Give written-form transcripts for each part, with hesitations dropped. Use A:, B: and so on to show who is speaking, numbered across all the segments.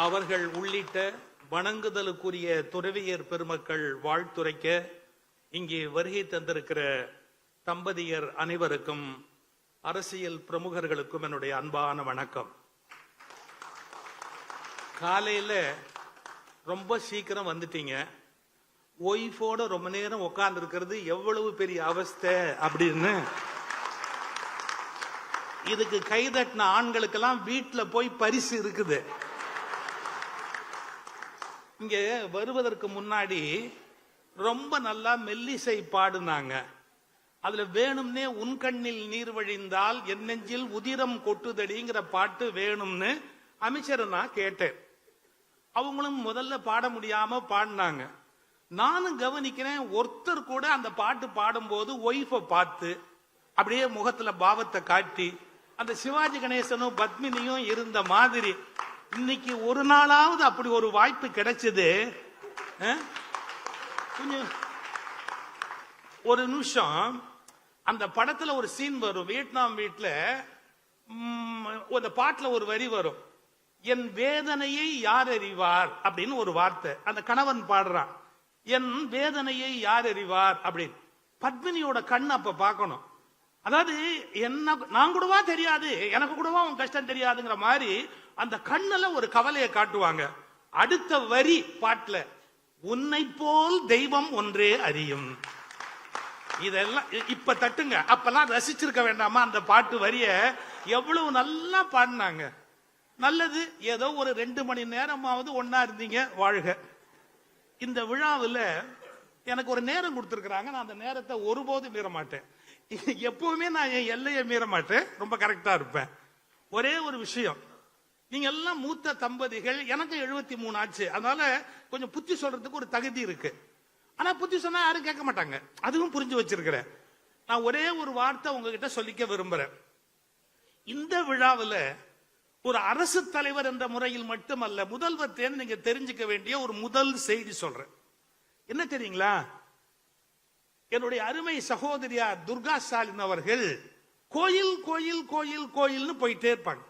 A: அவர்கள் உள்ளிட்ட வணங்குதலுக்குரிய துறவியர் பெருமக்கள் வாழ்த்துரைக்க இங்கே வருகை தந்திருக்கிற தம்பதியர் அனைவருக்கும் அரசியல் பிரமுகர்களுக்கும் என்னுடைய அன்பான வணக்கம். காலையில ரொம்ப சீக்கிரம் வந்துட்டீங்க. ஒய்ஃபோட ரொம்ப நேரம் உட்கார்ந்து இருக்கிறது எவ்வளவு பெரிய அவஸ்தை அப்படின்னு இதுக்கு கைதட்டின ஆண்களுக்கெல்லாம் வீட்டுல போய் பரிசு இருக்குது. இங்க வருவதற்கு முன்னாடி ரொம்ப நல்லா மெல்லிசை பாடுனாங்க. அதுல வேணும்னே உன் கண்ணில் நீர் வழிந்தால் என் நெஞ்சில் உதிரம் கொட்டுதடிங்கிற பாட்டு வேணும்னு அமைச்சரை நான் கேட்டேன். அவங்களும் முதல்ல பாட முடியாம பாடினாங்க. நானும் கவனிக்கிறேன், ஒருத்தர் கூட அந்த பாட்டு பாடும்போது ஒய்ஃபை பார்த்து அப்படியே முகத்துல பாவத்தை காட்டி அந்த சிவாஜி கணேசனும் பத்மினியும் இருந்த மாதிரி இன்னைக்கு ஒரு நாளாவது அப்படி ஒரு வாய்ப்பு கிடைச்சது. கொஞ்சம் ஒரு நிமிஷம் அந்த படத்துல ஒரு சீன் வரும். வியட்நாம் வீட்டுல அந்த பாட்டுல ஒரு வரி வரும், என் வேதனையை யார் அறிவார் அப்படின்னு ஒரு வார்த்தை. அந்த கணவன் பாடுறான், என் வேதனையை யார் அறிவார் அப்படின்னு. பத்மினியோட கண் அப்ப பார்க்கணும். அதாவது என்ன நான் கூடவா தெரியாது, எனக்கு கூடவா உன் கஷ்டம் தெரியாதுங்கிற மாதிரி அந்த கண்ணுல ஒரு கவலையை காட்டுவாங்க. அடுத்த வரி பாட்டுல, உன்னை போல் தெய்வம் ஒன்றே அறியும். இதெல்லாம் இப்ப தட்டுங்க, அப்பெல்லாம் ரசிச்சிருக்க வேண்டாமா? அந்த பாட்டு வரிய எவ்வளவு நல்லா பாடினாங்க. நல்லது, ஏதோ ஒரு 2 மணி நேரமாவது ஒன்னா இருந்தீங்க, வாழ்க. இந்த விழாவில் எனக்கு ஒரு நேரம் கொடுத்திருக்கிறாங்க. நான் அந்த நேரத்தை ஒருபோதும் மீற மாட்டேன். எப்பவுமே நான் என் எல்லையை மீற மாட்டேன், ரொம்ப கரெக்டா இருப்பேன். ஒரே ஒரு விஷயம், நீங்க எல்லாம் மூத்த தம்பதிகள், எனக்கு 73 ஆச்சு. அதனால கொஞ்சம் புத்தி சொல்றதுக்கு ஒரு தகுதி இருக்கு. ஆனா புத்தி சொன்னா யாரும் கேட்க மாட்டாங்க, அதுவும் புரிஞ்சு வச்சிருக்கிறேன். நான் ஒரே ஒரு வார்த்தை உங்ககிட்ட சொல்லிக்க விரும்புறேன். இந்த விழாவில் ஒரு அரசு தலைவர் என்ற முறையில் மட்டுமல்ல, முதல்வர் தேர்ந்து நீங்க தெரிஞ்சுக்க வேண்டிய ஒரு முதல் செய்தி சொல்றேன். என்ன தெரியுங்களா? என்னுடைய அருமை சகோதரியார் துர்கா ஸ்டாலின் அவர்கள் கோயில் கோயில் கோயில் கோயில்னு போயிட்டே இருப்பாங்க.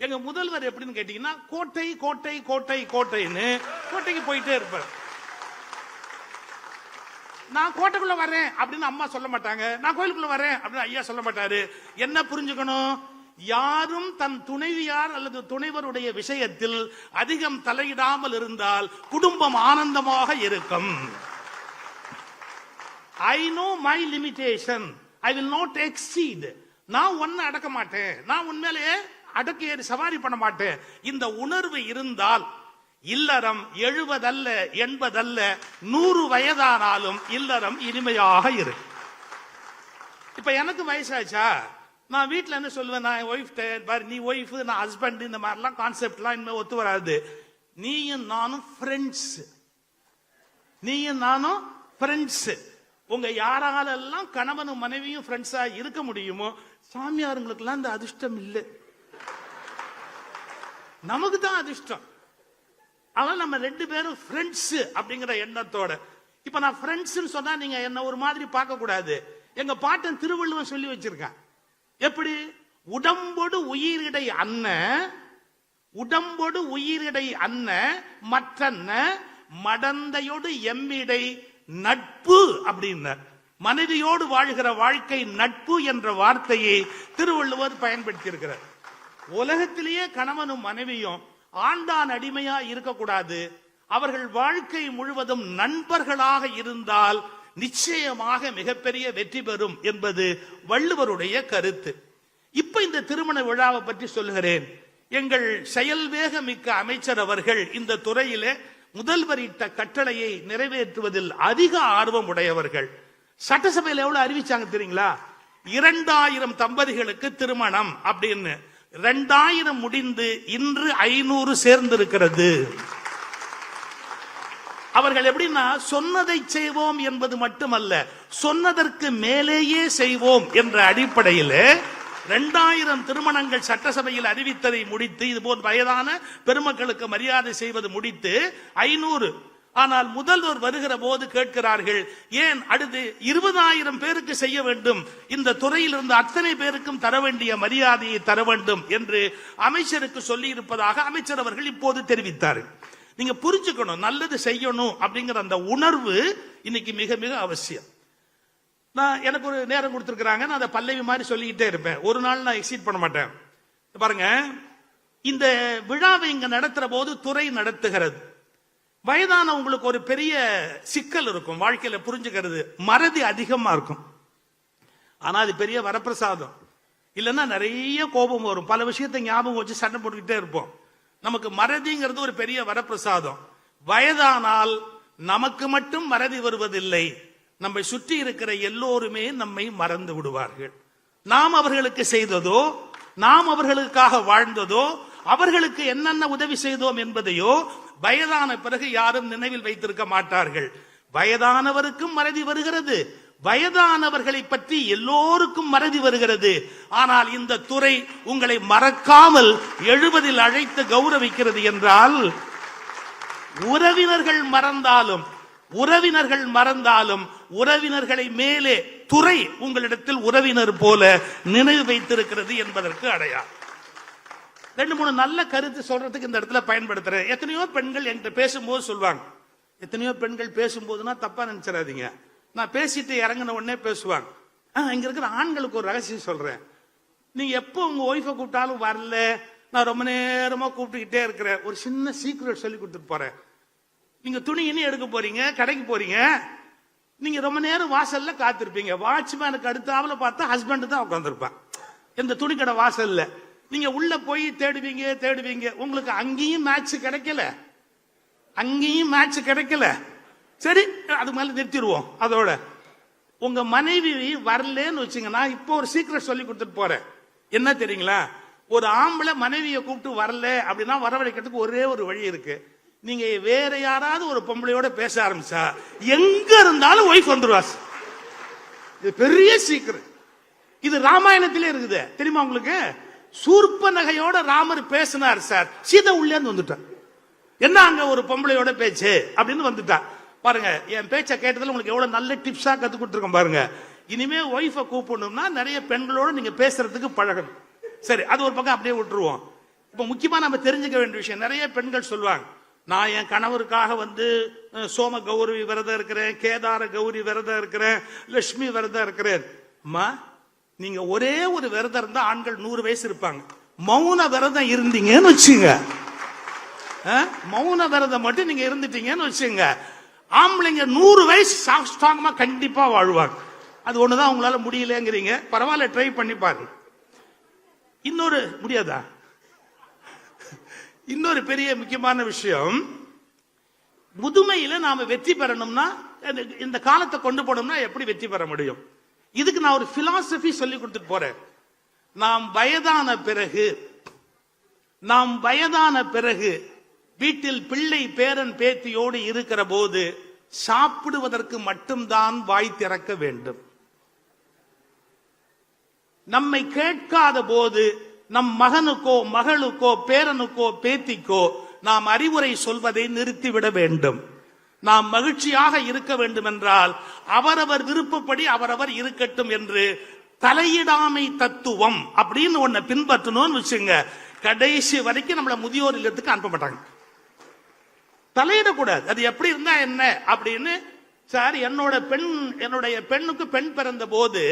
A: எங்க முதல்வர் எப்படின்னு கேட்டீங்கன்னா, கோட்டை கோட்டை கோட்டை கோட்டைன்னு கோட்டைக்கு போயிட்டே இருப்பார். நான் கோட்டைக்குள்ள வரேன் அப்படின்னு அம்மா சொல்ல மாட்டாங்க, நான் கோயிலுக்குள்ள வரேன் அப்படின்னு ஐயா சொல்ல மாட்டாரு. என்ன புரிஞ்சுக்கணும்? யாரும் தன் துணைவியார் அல்லது துணைவருடைய விஷயத்தில் அதிகம் தலையிடாமல் இருந்தால் குடும்பம் ஆனந்தமாக இருக்கும். I know my limitation. I will not exceed. நான் ஒன்ன அடக்க மாட்டேன், நான் உண்மையிலேயே அடக்கி ஏறி சவாரி பண்ண மாட்டேன். இந்த உணர்வு இருந்தால் இல்லறம் 70 அல்ல 80 அல்ல 100 வயதானாலும் இல்லறம் இனிமையாக இருக்கு. இப்ப எனக்கு வயசாச்சா, நான் வீட்டுல என்ன சொல்லுவேன், நான் ஒய்ஃப் பாரு, நீ ஒய்ஃப் நான் ஹஸ்பண்ட், இந்த மாதிரிலாம் கான்செப்ட்லாம் இனிமே ஒத்து வராது. நீயும் நானும் ஃப்ரெண்ட்ஸ், நீயும் நானும் ஃப்ரெண்ட்ஸ். உங்க யாராலெல்லாம் கணவனும் மனைவியும் ஃப்ரெண்ட்ஸா இருக்க முடியுமோ, சாமியாருங்களுக்கெல்லாம் இந்த அதிர்ஷ்டம் இல்லை, நமக்கு தான் அதிர்ஷ்டம். அவன் நம்ம 2 பேரும் ஃப்ரெண்ட்ஸ் அப்படிங்கிற எண்ணத்தோட. இப்ப நான் ஃப்ரெண்ட்ஸ் சொன்னா நீங்க என்ன ஒரு மாதிரி பார்க்க கூடாது. எங்க பாட்டன் திருவள்ளுவன் சொல்லி வச்சிருக்கான். எப்படி? உடம்போடு உயிரிடை அன்ன, உடம்போடு உயிரிடை அன்ன மற்றன்ன மடந்தையோடு எம்மிடை நட்பு அப்படின்ன. மனைவியோடு வாழ்கிற வாழ்க்கை நட்பு என்ற வார்த்தையை திருவள்ளுவர் பயன்படுத்தி இருக்கிறார். உலகத்திலேயே கணவனும் மனைவியும் ஆண்டான் அடிமையா இருக்கக்கூடாது. அவர்கள் வாழ்க்கை முழுவதும் நண்பர்களாக இருந்தால் நிச்சயமாக மிகப்பெரிய வெற்றி பெறும் என்பது வள்ளுவருடைய கருத்து. இப்ப இந்த திருமண விழாவை பற்றி சொல்லுகிறேன். எங்கள் செயல்வேக மிக்க அமைச்சர் அவர்கள் இந்த துறையிலே முதல்வர் இட்ட கட்டளையை நிறைவேற்றுவதில் அதிக ஆர்வம் உடையவர்கள். சட்டசபையில் எவ்வளவு அறிவிச்சாங்க தெரியுங்களா? 2000 தம்பதிகளுக்கு திருமணம் அப்படின்னு. 2000 முடிந்து இன்று 500 சேர்ந்திருக்கிறது. அவர்கள் எப்படின்னா, சொன்னதை செய்வோம் என்பது மட்டுமல்ல, சொன்னதற்கு மேலேயே செய்வோம் என்ற அடிப்படையில் 2000 திருமணங்கள் சட்டசபையில் அறிவித்ததை முடித்து, இது போன்ற வயதான பெருமக்களுக்கு மரியாதை செய்வது முடித்து 500 ஆனால் முதல்வர் வருகிற போது கேட்கிறார்கள், ஏன் அடுத்து 20,000 பேருக்கு செய்ய வேண்டும், இந்த துறையில் இருந்த அத்தனை பேருக்கும் தர வேண்டிய மரியாதையை தர வேண்டும் என்று அமைச்சருக்கு சொல்லி இருப்பதாக அமைச்சர் அவர்கள் இப்போது தெரிவித்தார்கள். நீங்க புரிஞ்சுக்கணும், நல்லது செய்யணும் அப்படிங்கிற அந்த உணர்வு இன்னைக்கு மிக மிக அவசியம். நான் எனக்கு ஒரு நேரம் கொடுத்திருக்கிறாங்க, நான் அதை பல்லவி மாதிரி சொல்லிக்கிட்டே இருப்பேன், ஒரு நாள் நான் எக்ஸீட் பண்ண மாட்டேன். பாருங்க, இந்த விழாவை இங்க நடத்துற போது துறை நடத்துகிறது. வயதானவங்களுக்கு ஒரு பெரிய சிக்கல் இருக்கும் வாழ்க்கையில, புரிஞ்சுக்கிறது, மறதி அதிகமா இருக்கும். ஆனா அது பெரிய வரப்பிரசாதம். இல்லைன்னா நிறைய கோபம் வரும், பல விஷயத்தை ஞாபகம் வச்சு சண்டை போட்டுக்கிட்டே இருப்போம். நமக்கு மறதிங்கிறது ஒரு பெரிய வரப்பிரசாதம். வயதானால் நமக்கு மட்டும் மறதி வருவதில்லை, நம்மை சுற்றி இருக்கிற எல்லோருமே நம்மை மறந்து விடுவார்கள். நாம் அவர்களுக்கு செய்ததோ, நாம் அவர்களுக்காக வாழ்ந்ததோ, அவர்களுக்கு என்னென்ன உதவி செய்தோம் என்பதையோ வயதான பிறகு யாரும் நினைவில் வைத்திருக்க மாட்டார்கள். வயதானவருக்கும் மறதி வருகிறது, வயதானவர்களை பற்றி எல்லோருக்கும் மறதி வருகிறது. ஆனால் இந்த துறை உங்களை மறக்காமல் 70 அழைத்து கௌரவிக்கிறது என்றால், உறவினர்கள் மறந்தாலும் உறவினர்களை மேலே துறை உங்களிடத்தில் உறவினர் போல நினைவு வைத்திருக்கிறது என்பதற்கு அடையாளம். 2-3 நல்ல கருத்து சொல்றதுக்கு இந்த இடத்துல பயன்படுத்துறேன். எத்தனையோ பெண்கள் என்கிட்ட பேசும்போது சொல்லுவாங்க, எத்தனையோ பெண்கள் பேசும்போதுன்னா தப்பா நினைச்சிடாதீங்க, நான் பேசிட்டு இறங்கின உடனே பேசுவாங்க. இங்க இருக்கிற ஆண்களுக்கு ஒரு ரகசியம் சொல்றேன், நீங்க எப்போ உங்க ஒய்ஃபை கூப்பிட்டாலும் வரல, நான் ரொம்ப நேரமா கூப்பிட்டுக்கிட்டே இருக்கிறேன், ஒரு சின்ன சீக்ரெட் சொல்லி கொடுத்துட்டு போறேன். நீங்க துணி இனி எடுக்க போறீங்க, கடைக்கு போறீங்க, நீங்க ரொம்ப நேரம் வாசல்ல காத்திருப்பீங்க, வாட்ச்மேனுக்கு அடுத்தாப்புல பார்த்தா ஹஸ்பண்ட் தான் உட்காந்துருப்பான் இந்த துணி கடை வாசல்ல. நீங்க உள்ள போய் தேடுவீங்க, உங்களுக்கு அங்கேயும் மேட்ச் கிடைக்கல, சரி அது மேல நிறுத்திடுவோம். அதோட உங்க மனைவி வரலன்னு வச்சுங்கன்னா, இப்போ ஒரு சீக்கிரம் சொல்லி கொடுத்துட்டு போறேன், என்ன தெரியுங்களா, ஒரு ஆம்பளை மனைவியை கூப்பிட்டு வரல அப்படின்னா வரவழைக்கிறதுக்கு ஒரே ஒரு வழி இருக்கு, நீங்க வேற யாராவது ஒரு பொம்பளையோட பேச ஆரம்பிச்சா எங்க இருந்தாலும் ஒய்ஃப் வந்துருவா. இது பெரிய சீக்கிரம், இது ராமாயணத்திலே இருக்குது தெரியுமா உங்களுக்கு. சூர்ப்ப நகையோட ராமர் பேசினார் சார், சீதை உள்ளே வந்துட்டார், என்ன அங்க ஒரு பொம்பளையோட பேச்சு அப்படின்னு வந்துட்டா. பாருங்க, என் பேச்ச கேட்டதுல உங்களுக்கு எவ்வளவு நல்ல டிப்ஸா கத்து கொடுத்துருக்கோம் பாருங்க. இனிமே ஒய்ஃப கூப்பிடணும்னா நிறைய பெண்களோட நீங்க பேசுறதுக்கு பழகணும். சரி, அது ஒரு பக்கம் அப்படியே விட்டுருவோம். இப்ப முக்கியமா நம்ம தெரிஞ்சுக்க வேண்டிய விஷயம், நிறைய பெண்கள் சொல்லுவாங்க, நான் என் கணவருக்காக சோம கௌரி விரதம் இருக்கிறேன், கேதார கௌரி விரதம் இருக்கிறேன், லட்சுமி விரதம் இருக்கிறேன். அம்மா, நீங்க ஒரே ஒரு விரதம் இருந்தா ஆண்கள் 100 வயசு இருப்பாங்க. மௌன விரதம் இருந்தீங்கன்னு வச்சுங்க, மௌன விரதம் மட்டும் நீங்க இருந்துட்டீங்கன்னு வச்சுங்க, ஆம்பளைங்க 100 வயசு ஸ்ட்ராங்கமா கண்டிப்பா வாழ்வாங்க. அது ஒண்ணுதான் உங்களால முடியலங்கிறீங்க, பரவாயில்ல, ட்ரை பண்ணி பாருங்க. முடியாதா? இன்னொரு பெரிய முக்கியமான விஷயம், முதுமையில நாம வெற்றி பெறணும்னா, இந்த காலத்தை கொண்டு போனோம்னா எப்படி வெற்றி பெற முடியும்? இதுக்கு நான் ஒரு பிலாசபி சொல்லி கொடுத்துட்டு போறேன். நாம் வயதான பிறகு வீட்டில் பிள்ளை பேரன் பேத்தியோடு இருக்கிற போது சாப்பிடுவதற்கு மட்டும்தான் வாய் திறக்க வேண்டும். நம்மை கேட்காத போது நம் மகனுக்கோ மகளுக்கோ பேரனுக்கோ பேத்திக்கோ நாம் அறிவுரை சொல்வதை நிறுத்திவிட வேண்டும். நாம் மகிழ்ச்சியாக இருக்க வேண்டும் என்றால் அவரவர் விருப்பப்படி அவரவர் இருக்கட்டும் என்று தலையிடாமை தத்துவம் அப்படின்னு ஒன்ன பின்பற்றணும்னு வச்சுங்க, கடைசி வரைக்கும் நம்மள முதியோர் இல்லத்துக்கு அனுப்ப மாட்டாங்க. தலையிடக்கூடாது, அது எப்படி இருந்தா என்ன அப்படின்னு. சார், என்னுடைய பெண்ணுக்கு பெண் பிறந்த போது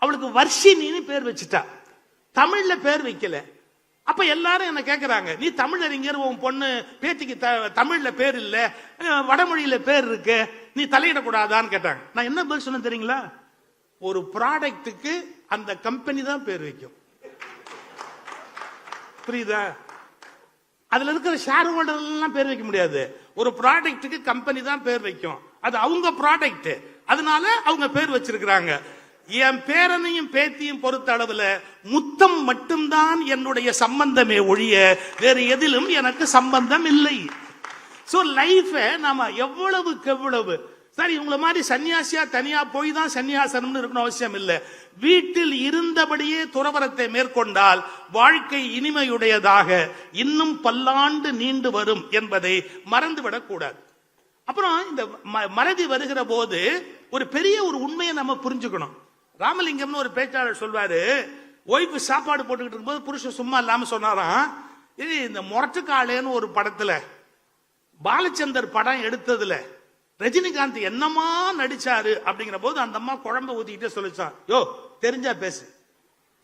A: அவளுக்கு வர்ஷினின்னு பேர் வச்சுட்டா, தமிழ்ல பேர் வைக்கல. அப்ப எல்லாரும் என்ன கேக்குறாங்க, நீ தமிழறிஞர், உன் பொண்ணு பேத்திக்கு தமிழ்ல பேர் இல்ல, வடமொழியில பேர் இருக்கு, நீ தலையிடக்கூடாதான்னு கேட்டாங்க. நான் என்ன பதில் சொன்ன தெரியுங்களா? ஒரு ப்ராடக்ட்டுக்கு அந்த கம்பெனி தான் பேர் வைக்கும், புரியுதா? அதுல இருக்கிற ஷேர் ஹோல்டர் எல்லாம் பேர் வைக்க முடியாது. ஒரு ப்ராடக்ட்டுக்கு கம்பெனி தான் பேர் வைக்கும், அது அவங்க ப்ராடக்ட், அதனால அவங்க பேர் வச்சிருக்கிறாங்க. என் பேரனையும் பேத்தியும் பொறுத்த அளவுல முத்தம் மட்டும்தான் என்னுடைய சம்பந்தமே ஒழிய வேறு எதிலும் எனக்கு சம்பந்தம் இல்லை. சோ லைஃப நாம எவ்வளவுக்கு எவ்வளவு, சரி இவங்கள மாதிரி சன்னியாசியா தனியா போய் தான் சன்னியாசனம்னு இருக்கணும் அவசியம் இல்லை. வீட்டில் இருந்தபடியே துறவரத்தை மேற்கொண்டால் வாழ்க்கை இனிமையுடையதாக இன்னும் பல்லாண்டு நீண்டு வரும் என்பதை மறந்துவிடக் கூடாது. அப்புறம் இந்த மறதி வருகிற போது ஒரு பெரிய ஒரு உண்மையை நம்ம புரிஞ்சுக்கணும். ராமலிங்கம்னு ஒரு பேச்சாளர் சொல்வாரு, ஒய்ஃபு சாப்பாடு போட்டுக்கிட்டு இருக்கும்போது புருஷன் சும்மா இல்லாம சொன்னாராம், இது இந்த முரட்டுக்காளேன்னு ஒரு படத்துல பாலச்சந்தர் படம் எடுத்ததுல ரஜினிகாந்த் என்னமா நடிச்சாரு அப்படிங்கிற போது அந்த அம்மா குழம்பு ஊத்திக்கிட்டே சொல்லிச்சான், யோ தெரிஞ்சா பேசு,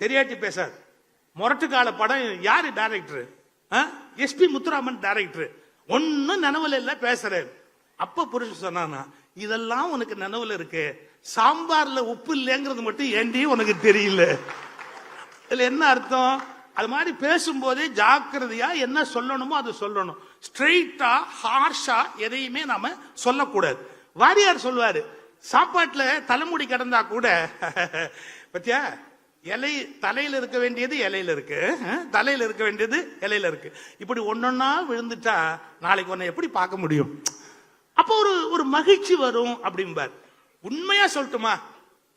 A: தெரியாட்டி பேசாது. முரட்டுக்கால படம் யாரு டைரக்டர்? SP Muthuraman director. ஒன்னும் நினைவுல இல்ல பேசுறேன். அப்ப புருஷன் சொன்னானா, இதெல்லாம் உனக்கு நினைவுல இருக்கு, சாம்பார்ல உப்பு இல்லைங்கிறது மட்டும் ஏண்டி உனக்கு தெரியல. இதுல என்ன அர்த்தம்? அது மாதிரி பேசும்போதே ஜாக்கிரதையா என்ன சொல்லணுமோ அது சொல்லணும். ஸ்ட்ரெயிட்டா ஹார்ஷா எதையுமே நாம சொல்லக்கூடாது. வாரியார் சொல்வாரு, சாப்பாட்டுல தலைமுடி கிடந்தா கூட பத்தியா இலை தலையில இருக்க வேண்டியது இலையில இருக்கு, தலையில இருக்க வேண்டியது இலையில இருக்கு. இப்படி ஒன்னொன்னா விழுந்துட்டா நாளைக்கு உன்னை எப்படி பார்க்க முடியும்? அப்போ ஒரு மகிழ்ச்சி வரும் அப்படிம்பார். உண்மையா சொல்லட்டுமா,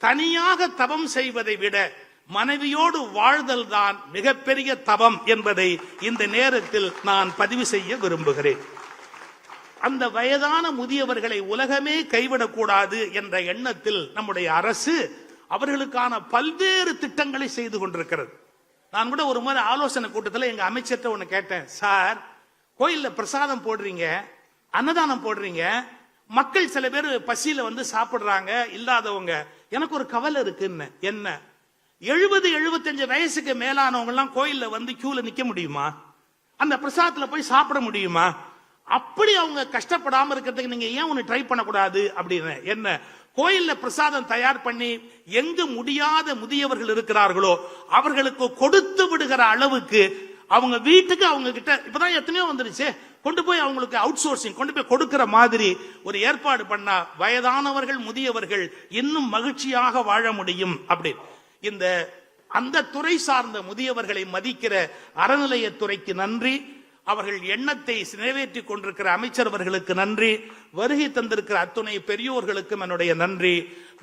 A: தனியாக தவம் செய்வதை விட மனைவியோடு வாழ்தல் தான் மிகப்பெரிய தவம் என்பதை இந்த நேரத்தில் நான் பதிவு செய்ய விரும்புகிறேன். அந்த வயதான முதியவர்களை உலகமே கைவிடக்கூடாது என்ற எண்ணத்தில் நம்முடைய அரசு அவர்களுக்கான பல்வேறு திட்டங்களை செய்து கொண்டிருக்கிறது. நான் கூட ஒரு முறை ஆலோசனை கூட்டத்தில் எங்க அமைச்சர்கிட்ட ஒண்ணு கேட்டேன், சார் கோயில்ல பிரசாதம் போடுறீங்க, அன்னதானம் போடுறீங்க, மக்கள் சில பேர் பசியில வந்து சாப்பிடுறாங்க, இல்லாதவங்க, எனக்கு ஒரு கவலை இருக்குன்னு. என்ன, 70-75 வயசுக்கு மேலானவங்க எல்லாம் கோயில்ல வந்து கியூல நிக்க முடியுமா? அந்த பிரசாதத்துல போய் சாப்பிட முடியுமா? அப்படி அவங்க கஷ்டப்படாம இருக்கிறதுக்கு நீங்க ஏன் ஒண்ணு ட்ரை பண்ணக்கூடாது அப்படின்னு. என்ன, கோயில்ல பிரசாதம் தயார் பண்ணி எங்கு முடியாத முதியவர்கள் இருக்கிறார்களோ அவர்களுக்கு கொடுத்து விடுகிற அளவுக்கு அவங்க வீட்டுக்கு அவங்க கிட்ட இப்பதான் எத்தனையோ வந்துருச்சு, கொண்டு போய் அவங்களுக்கு அவுட் சோர்சிங் கொண்டு போய் கொடுக்கிற மாதிரி ஒரு ஏற்பாடு பண்ணா வயதானவர்கள் முதியவர்கள் இன்னும் மகிழ்ச்சியாக வாழ முடியும். அப்படி இந்த அந்த துறை சார்ந்த முதியவர்களை மதிக்கிற அறநிலையத்துறைக்கு நன்றி, அவர்கள் எண்ணத்தை நிறைவேற்றிக் கொண்டிருக்கிற அமைச்சர் அவர்களுக்கு நன்றி, வருகை தந்திருக்கிற அத்துணை பெரியோர்களுக்கும் என்னுடைய நன்றி.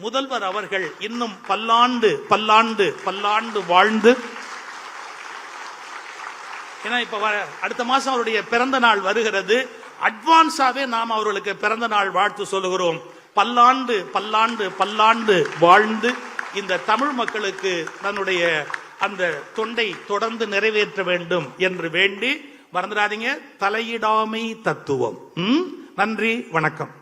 A: முதல்வர் அவர்கள் இன்னும் பல்லாண்டு பல்லாண்டு பல்லாண்டு வாழ்ந்து, ஏன்னா இப்ப அடுத்த மாசம் அவருடைய பிறந்த நாள் வருகிறது, அட்வான்ஸாவே நாம் அவர்களுக்கு பிறந்த நாள் வாழ்த்து சொல்லுகிறோம். பல்லாண்டு பல்லாண்டு பல்லாண்டு வாழ்ந்து இந்த தமிழ் மக்களுக்கு தன்னுடைய அந்த தொண்டை தொடர்ந்து நிறைவேற்ற வேண்டும் என்று வேண்டி, மறந்துடாதீங்க, தலையிடாமை தத்துவம். நன்றி, வணக்கம்.